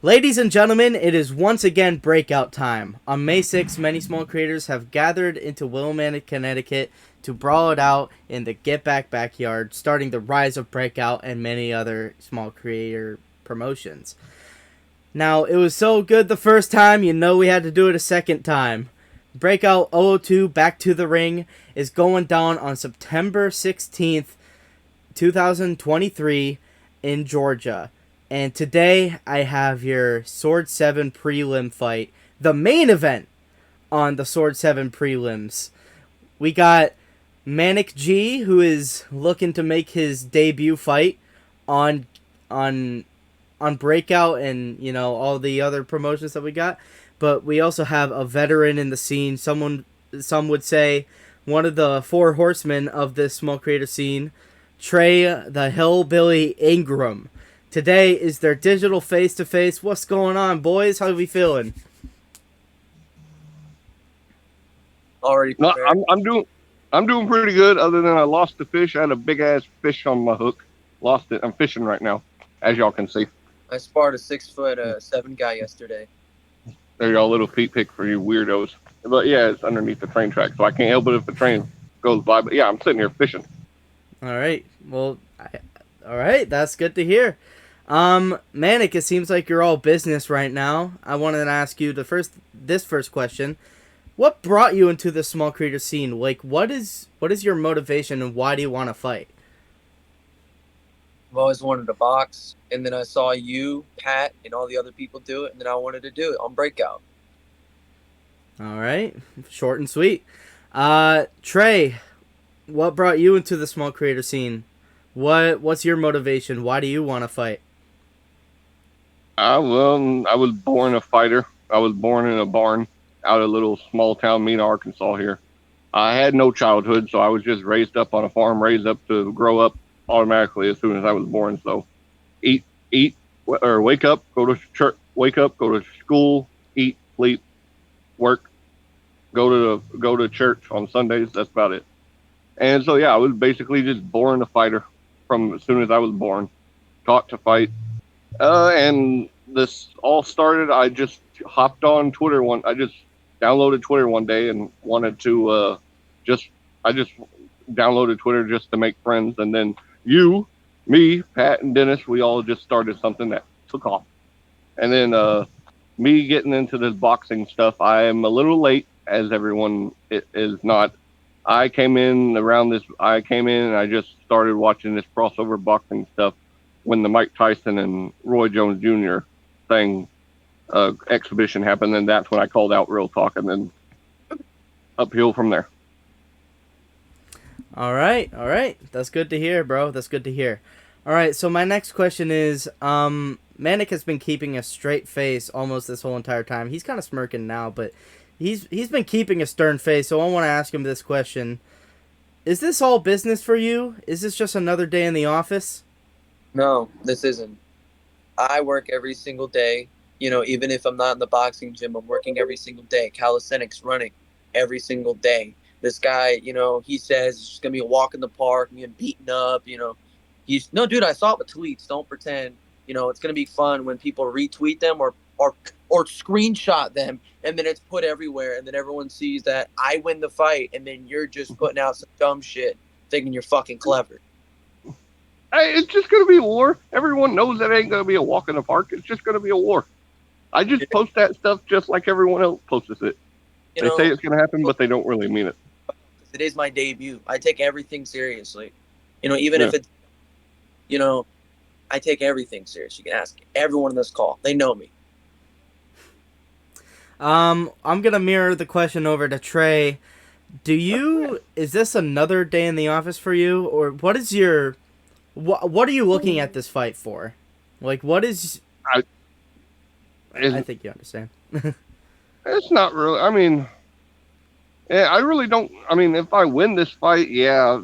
Ladies and gentlemen, it is once again breakout time. On May 6th, many small creators have gathered into Willimantic, Connecticut to brawl it out in the Get Back backyard, starting the rise of Breakout and many other small creator promotions. Now, it was so good the first time, we had to do it a second time. Breakout 002 Back to the Ring is going down on September 16th, 2023 in Georgia. And today I have your Sword 7 prelim fight, the main event on the Sword 7 prelims. We got Manic G, who is looking to make his debut fight on Breakout and all the other promotions that we got. But we also have a veteran in the scene, some would say one of the four horsemen of this small creator scene, Trey the hillbilly Ingram. Today is their digital face-to-face. What's going on, boys? How are we feeling? Already prepared. No, I'm doing pretty good. Other than I lost the fish, I had a big ass fish on my hook. Lost it. I'm fishing right now, as y'all can see. I sparred a 6'7" guy yesterday. There y'all, little feet pick for you weirdos. But yeah, it's underneath the train track, so I can't help it if the train goes by. But yeah, I'm sitting here fishing. All right. Well, all right. That's good to hear. Manic, it seems like you're all business right now. I wanted to ask you this first question. What brought you into the small creator scene? Like, what is your motivation and why do you want to fight? I've always wanted to box, and then I saw you, Pat, and all the other people do it, and then I wanted to do it on Breakout. All right. Short and sweet. Trey, what brought you into the small creator scene? What's your motivation? Why do you want to fight? I was born a fighter. I was born in a barn out of little small town Mena, Arkansas here. I had no childhood, so I was just raised up on a farm, raised up to grow up automatically as soon as I was born. So eat, or wake up, go to church, wake up, go to school, eat, sleep, work, go to church on Sundays. That's about it. And so, yeah, I was basically just born a fighter from as soon as I was born, taught to fight. And this all started, I just hopped on Twitter I just downloaded Twitter one day and wanted to I just downloaded Twitter just to make friends. And then me, Pat, and Dennis, we all just started something that took off. And then me getting into this boxing stuff, I am a little late, as everyone is not. I came in and I just started watching this crossover boxing stuff when the Mike Tyson and Roy Jones Jr. thing exhibition happened, and that's when I called out Real Talk, and then uphill from there. All right. That's good to hear, bro. That's good to hear. All right, so my next question is, Manic has been keeping a straight face almost this whole entire time. He's kind of smirking now, but he's been keeping a stern face, so I want to ask him this question. Is this all business for you? Is this just another day in the office? No, this isn't. I work every single day. Even if I'm not in the boxing gym, I'm working every single day. Calisthenics, running every single day. This guy, he says it's just going to be a walk in the park and getting beaten up, No, dude, I saw it with tweets. Don't pretend. It's going to be fun when people retweet them or screenshot them, and then it's put everywhere, and then everyone sees that I win the fight, and then you're just putting out some dumb shit thinking you're fucking clever. Hey, it's just going to be a war. Everyone knows that ain't going to be a walk in the park. It's just going to be a war. I just post that stuff just like everyone else posts it. They say it's going to happen, but they don't really mean it. It is my debut. I take everything seriously. Even if it's, I take everything serious. You can ask everyone in this call. They know me. I'm going to mirror the question over to Trey. Is this another day in the office for you? Or what is your... What are you looking at this fight for? Like, what is... I think you understand. It's not really... I mean... Yeah, I really don't... I mean, if I win this fight, yeah,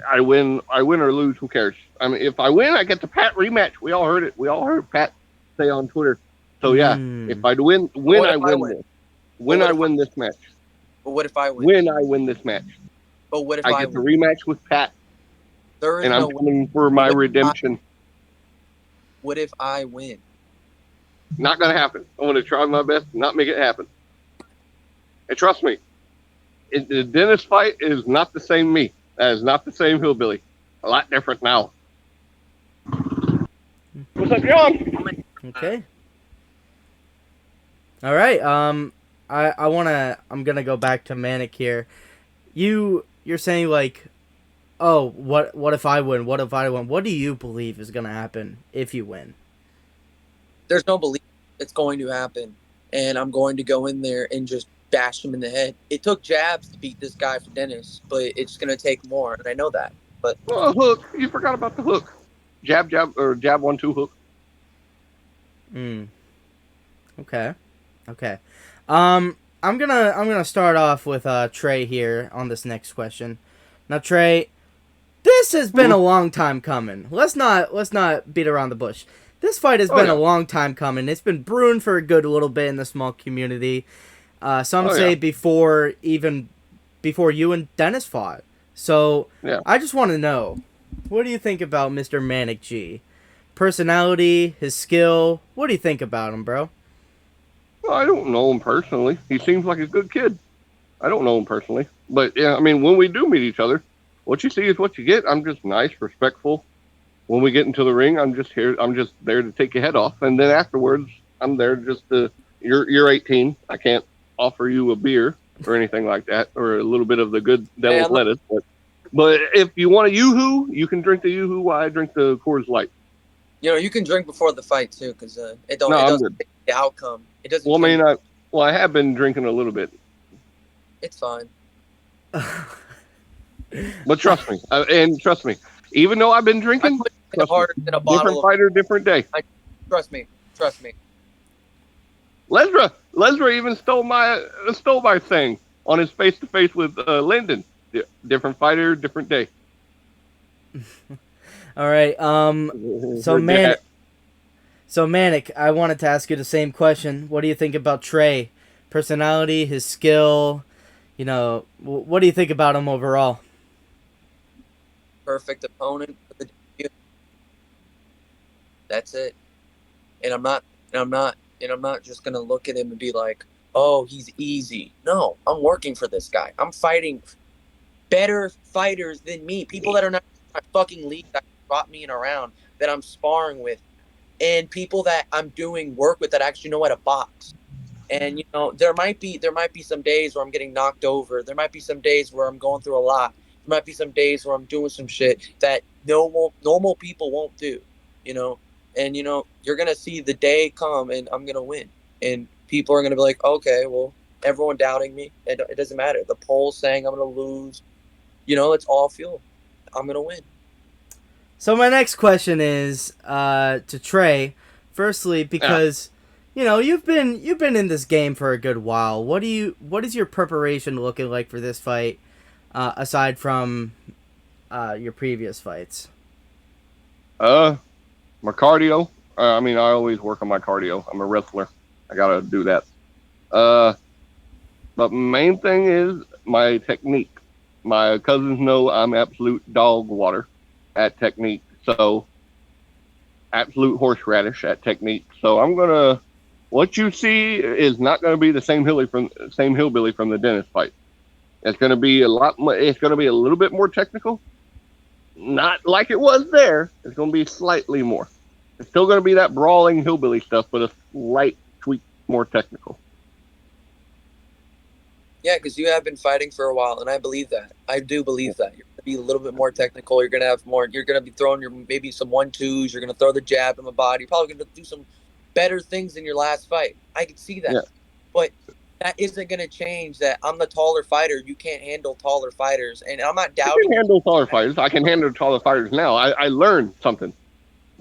I win or lose, who cares? I mean, if I win, I get the Pat rematch. We all heard it. We all heard Pat say on Twitter. So, yeah, if I win, I win this match. But what if I win? When I win this match. But what if I get the rematch with Pat? There is and I'm coming for my redemption. What if I win? Not gonna happen. I'm gonna try my best to not make it happen. And trust me, the Dennis fight is not the same me. That is not the same hillbilly. A lot different now. What's up, John? Okay. All right. I'm gonna go back to Manic here. You're saying like, oh, what if I win? What if I win? What do you believe is gonna happen if you win? There's no belief it's going to happen, and I'm going to go in there and just bash him in the head. It took jabs to beat this guy for Dennis, but it's going to take more, and I know that. But hook. You forgot about the hook. Jab, jab, or jab 1-2 hook. Okay. I'm gonna start off with Trey here on this next question. Now, Trey, this has been a long time coming. Let's not beat around the bush. This fight has been a long time coming. It's been brewing for a good little bit in the small community. Some say before you and Dennis fought. So I just want to know, what do you think about Mr. Manic G? Personality, his skill. What do you think about him, bro? Well, I don't know him personally. He seems like a good kid. I don't know him personally, but yeah, I mean, when we do meet each other, what you see is what you get. I'm just nice, respectful. When we get into the ring, I'm just there to take your head off, and then afterwards, I'm there just to. You're 18. I can't offer you a beer or anything like that, or a little bit of the good devil's lettuce. But if you want a Yoo-Hoo, you can drink the Yoo-Hoo while I drink the Coors Light. You can drink before the fight too, because it doesn't take the outcome. It doesn't. Well, I have been drinking a little bit. It's fine. But trust me, even though I've been drinking, different fighter, different day. Trust me. Lezra even stole my thing on his face-to-face with Lyndon. Different fighter, different day. All right. So Manic, I wanted to ask you the same question. What do you think about Trey? Personality, his skill. What do you think about him overall? Perfect opponent for the debut. That's it. And I'm not just gonna look at him and be like, oh, he's easy. No, I'm working for this guy. I'm fighting better fighters than me. People that are not in my fucking league that brought me in around, that I'm sparring with, and people that I'm doing work with that actually know how to box. And there might be some days where I'm getting knocked over. There might be some days where I'm going through a lot. There might be some days where I'm doing some shit that normal people won't do. And you're gonna see the day come, and I'm gonna win. And people are gonna be like, okay, well, everyone doubting me. It doesn't matter. The polls saying I'm gonna lose. It's all fuel. I'm gonna win. So my next question is to Trey. Firstly, because you've been in this game for a good while. What is your preparation looking like for this fight, aside from your previous fights? My cardio. I always work on my cardio. I'm a wrestler. I gotta do that. But main thing is my technique. My cousins know I'm absolute dog water at technique. So absolute horseradish at technique. So what you see is not gonna be the same hillbilly from the Dennis fight. It's gonna be it's gonna be a little bit more technical. Not like it was there. It's gonna be slightly more. It's still gonna be that brawling hillbilly stuff, but a slight tweak more technical. Yeah, because you have been fighting for a while, and I believe that. I do believe that. You're going to be a little bit more technical. You're going to have more. You're going to be throwing maybe some 1-2s. You're going to throw the jab in the body. You're probably going to do some better things in your last fight. I can see that. Yeah. But that isn't going to change that I'm the taller fighter. You can't handle taller fighters. And I'm not doubting. I can handle taller fighters. I can handle taller fighters now. I learned something.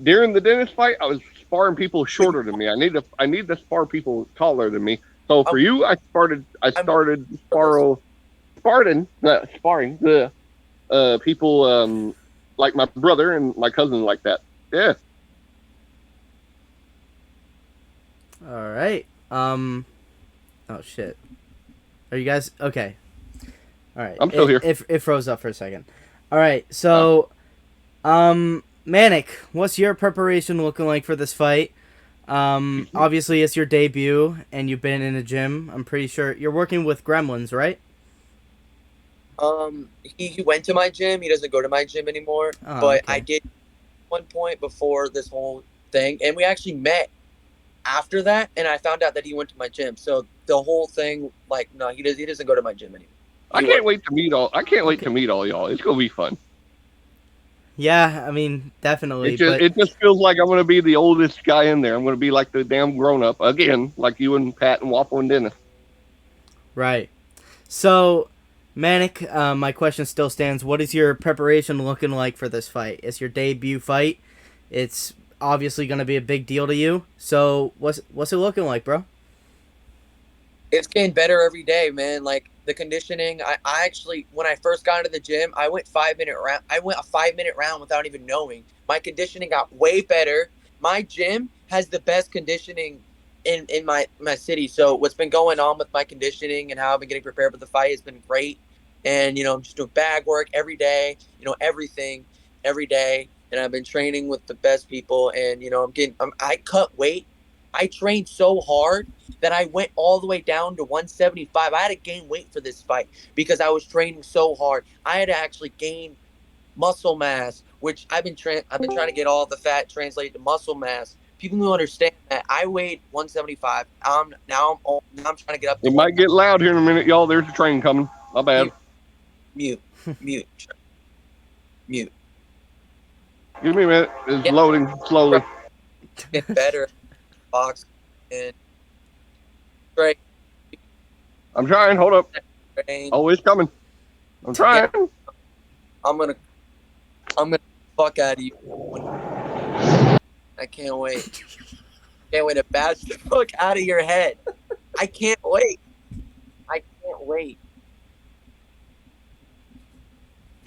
During the Dennis fight, I was sparring people shorter than me. I need to spar people taller than me. So for you, I started sparring the people like my brother and my cousin like that. Yeah. All right. Oh shit. Are you guys okay? All right. I'm still here. It froze up for a second. All right. So, Manic, what's your preparation looking like for this fight? Obviously, it's your debut, and you've been in a gym. I'm pretty sure you're working with Gremlins, right? He went to my gym. He doesn't go to my gym anymore. Oh, But I okay. did one point before this whole thing, and we actually met after that, and I found out that he went to my gym. So the whole thing, like, no, he doesn't go to my gym anymore. I can't wait to meet all. I can't wait to meet all y'all. It's gonna be fun. Yeah, I mean, definitely, but It just feels like I'm gonna be the oldest guy in there. I'm gonna be like the damn grown up again, like you and Pat and Waffle and Dennis. right. So, Manic, my question still stands. What is your preparation looking like for this fight? It's your debut fight. It's obviously going to be a big deal to you. So, what's it looking like, bro? It's getting better every day, man. Like the conditioning, I actually, when I first got into the gym, I went 5 minute round. I went a 5 minute round without even knowing. My conditioning got way better. My gym has the best conditioning in my city. So what's been going on with my conditioning and how I've been getting prepared for the fight has been great. And I'm just doing bag work every day. Everything every day. And I've been training with the best people. And I cut weight. I trained so hard that I went all the way down to 175. I had to gain weight for this fight because I was training so hard. I had to actually gain muscle mass, which I've been trying to get all the fat translated to muscle mass. People don't understand that I weighed 175. Now I'm trying to get up to It might get loud here in a minute, y'all. There's a train coming. My bad. mute, mute, mute. Give me a minute. It's loading slowly. Get better, box and Trey. I'm trying. Hold up. Oh, it's coming. I'm trying. I'm gonna fuck out of you. I can't wait. Can't wait to bash the fuck out of your head. I can't wait. I can't wait.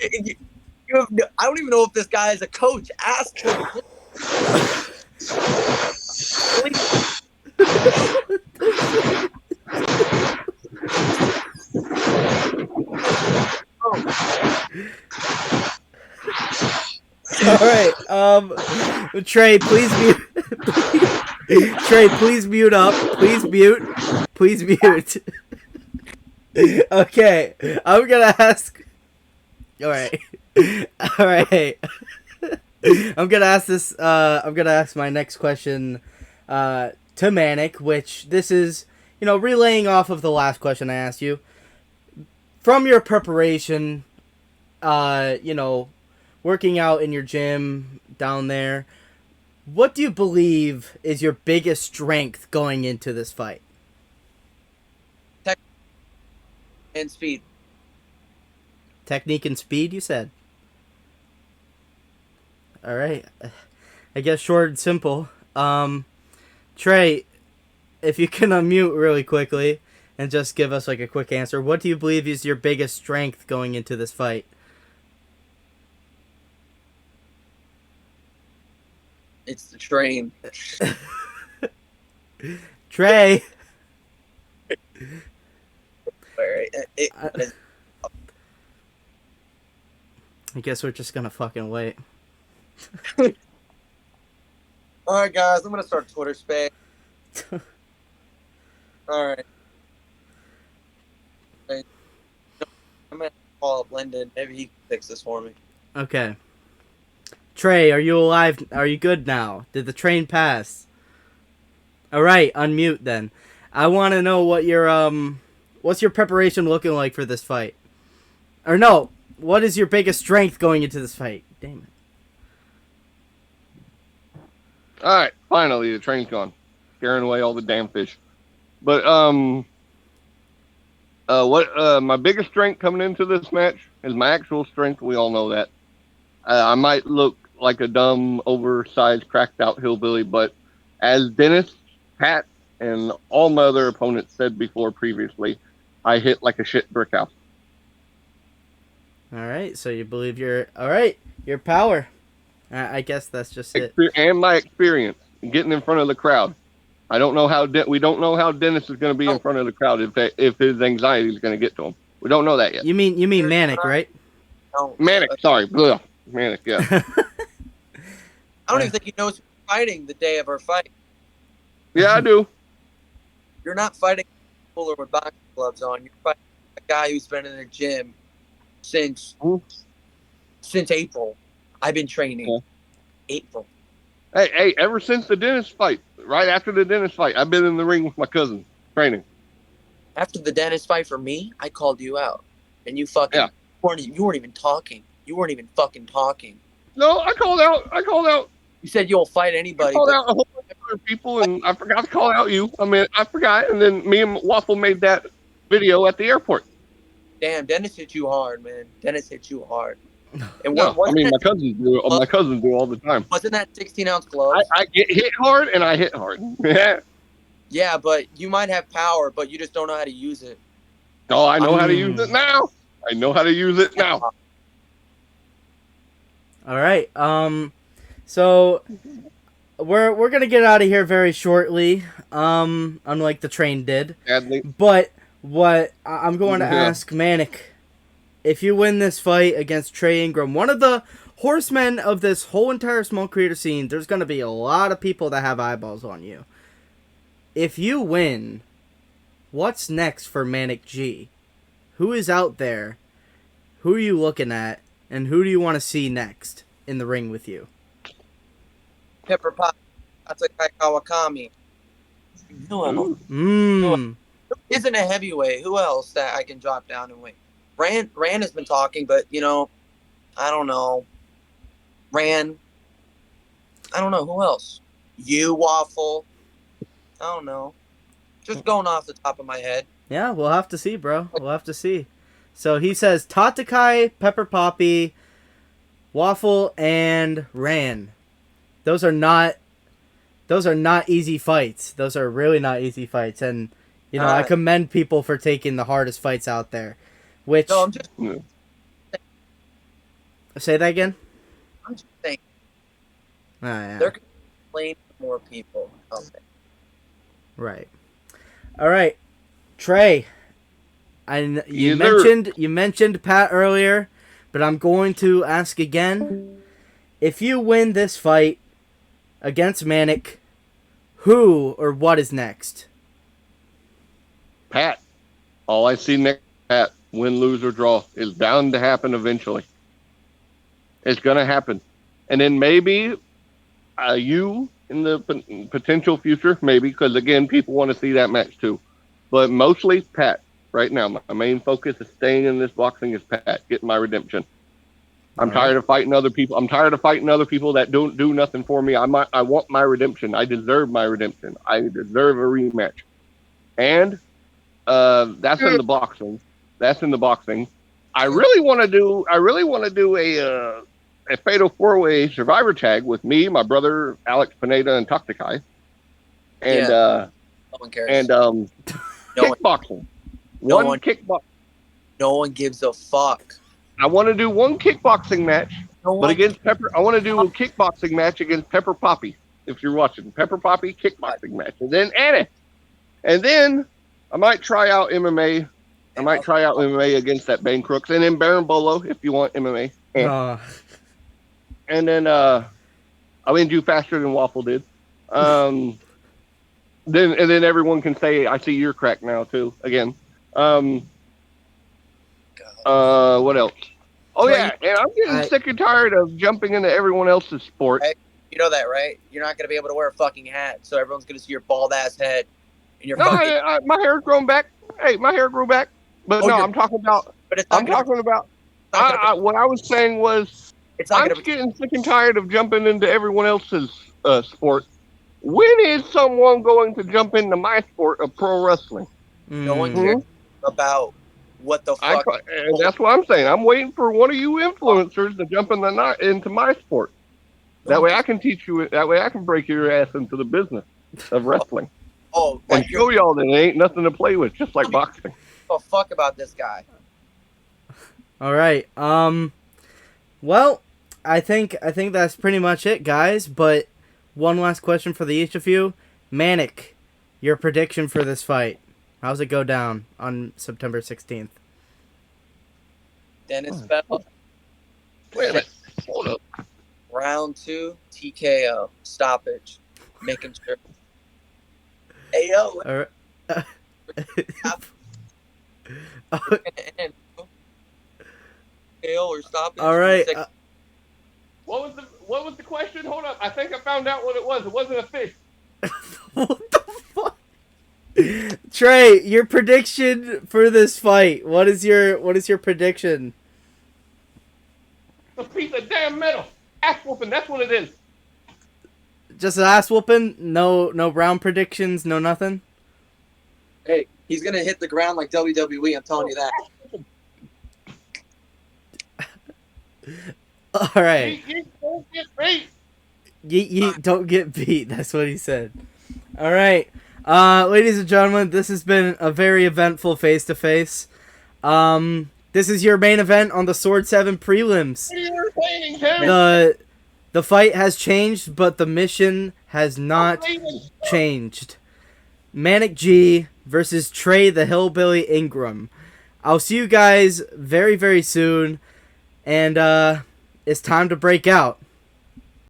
I don't even know if this guy is a coach. Ask him. All right. Trey, please mute. Trey, please mute up. Please mute. Please mute. Okay. I'm gonna ask. All right. All right. I'm gonna ask this. I'm gonna ask my next question to Manic, which this is, relaying off of the last question I asked you. From your preparation, working out in your gym down there, what do you believe is your biggest strength going into this fight? And speed. Technique and speed, you said? All right. I guess short and simple. Trey, if you can unmute really quickly and just give us like a quick answer, what do you believe is your biggest strength going into this fight? It's the train. Trey. I guess we're just gonna fucking wait. All right, guys, I'm gonna start Twitter space. All right. I'm gonna call up Lyndon. Maybe he can fix this for me. Okay. Trey, are you alive? Are you good now? Did the train pass? All right, unmute then. I want to know what what's your preparation looking like for this fight? Or no, what is your biggest strength going into this fight? Damn it. All right, finally the train's gone, scaring away all the damn fish. But my biggest strength coming into this match is my actual strength. We all know that. I might look like a dumb, oversized, cracked out hillbilly, but as Dennis, Pat, and all my other opponents said before previously, I hit like a shit brick house. All right, so you believe your power. I guess that's just it. And my experience getting in front of the crowd. I don't know how we don't know how Dennis is going to be in front of the crowd if his anxiety is going to get to him. We don't know that yet. You mean Manic, right? Manic, sorry, Blah. Manic, yeah. I don't even think he knows who's fighting the day of our fight. Yeah, I do. You're not fighting a cooler with boxing gloves on. You're fighting a guy who's been in the gym since Mhm. April. I've been training. Yeah. April. Hey, ever since the dentist fight, right after the dentist fight, I've been in the ring with my cousin training. After the dentist fight for me, I called you out, and you Yeah. weren't even talking. You weren't even fucking talking. No, I called out. You said you'll fight I anybody, called but out a whole bunch of other people, and I forgot to call out you. I mean, I forgot, and then me and Waffle made that video at the airport. damn, Dennis hit you hard, man. Dennis hit you hard. And No, I wasn't mean that my cousins do. My cousins do all the time. 16-ounce gloves? I get hit hard and I hit hard. Yeah. Yeah, but you might have power, but you just don't know how to use it. Oh, I know how to use it now. I know how to use it now. All right. So we're gonna get out of here very shortly. Unlike the train did. Sadly. But what I'm going to ask Manic, if you win this fight against Trey Ingram, one of the horsemen of this whole entire small creator scene, there's gonna be a lot of people that have eyeballs on you. If you win, what's next for Manic G? Who is out there? Who are you looking at? And who do you want to see next in the ring with you? Pepper Pot. That's a guy Kawakami. Who else? Mmm. Isn't a heavyweight? Who else that I can drop down and win? Rand has been talking, but I don't know. Rand. I don't know who else. You Waffle. I don't know. Just going off the top of my head. Yeah, we'll have to see, bro. We'll have to see. So he says Tatakai, Pepper Poppy, Waffle, and Ran. Those are not easy fights. Those are really not easy fights, and I commend people for taking the hardest fights out there. Which no, I'm just say that again. I'm just saying. Oh, yeah. There could be plenty more people out there. Right. All right, Trey. You mentioned Pat earlier, but I'm going to ask again. If you win this fight against Manic, who or what is next? Pat. All I see next, Pat, win, lose, or draw, is bound to happen eventually. It's going to happen. And then maybe you in the potential future, maybe, because, again, people want to see that match too. But mostly Pat. Right now, my main focus is staying in this boxing is Pat, getting my redemption. I'm tired of fighting other people. I'm tired of fighting other people that don't do nothing for me. I want my redemption. I deserve my redemption. I deserve a rematch. And that's in the boxing. That's in the boxing. I really want to do a fatal 4-way survivor tag with me, my brother Alex Pineda, and Toktakai. And no one cares. And kickboxing. No one gives a fuck. I want to do one kickboxing match, but against Pepper. I want to do a kickboxing match against Pepper Poppy. If you're watching, Pepper Poppy kickboxing match, and then Anna, and then I might try out MMA. I might try out MMA against that Bane Crooks, and then Baron Bolo if you want MMA. And then I mean do faster than Waffle did. Then everyone can say I see your crack now too again. What else? Oh yeah, and I'm getting sick and tired of jumping into everyone else's sport. You know that, right? You're not gonna be able to wear a fucking hat, so everyone's gonna see your bald ass head. And your my hair's grown back. Hey, my hair grew back. But I'm talking about. What I was saying was, I'm getting sick and tired of jumping into everyone else's sport. When is someone going to jump into my sport of pro wrestling? No one cares about what the fuck. And that's what I'm saying. I'm waiting for one of you influencers to jump into my sport. That way I can teach you. That way I can break your ass into the business of wrestling. And show y'all that it ain't nothing to play with, just like boxing. Oh, fuck about this guy. All right. Well, I think that's pretty much it, guys. But one last question for each of you. Manic, your prediction for this fight. How's it go down on September 16th? Dennis Bell. Wait a minute. Hold up. Round 2, TKO. Stoppage. Making sure. Hey yo, All right. we're gonna end. KO or stoppage. All right. What was the question? Hold up. I think I found out what it was. It wasn't a fish. What the fuck? Trey, your prediction for this fight. What is your prediction? It's a piece of damn metal. Ass whooping. That's what it is. Just an ass whooping? No round predictions, no nothing? Hey, he's gonna hit the ground like WWE. I'm telling you that. All right. You don't get beat. Yeet, don't get beat. That's what he said. All right. Ladies and gentlemen, this has been a very eventful face-to-face. This is your main event on the Sword 7 prelims. The fight has changed, but the mission has not changed. Manic G versus Trey the Hillbilly Ingram. I'll see you guys very, very soon. And it's time to break out.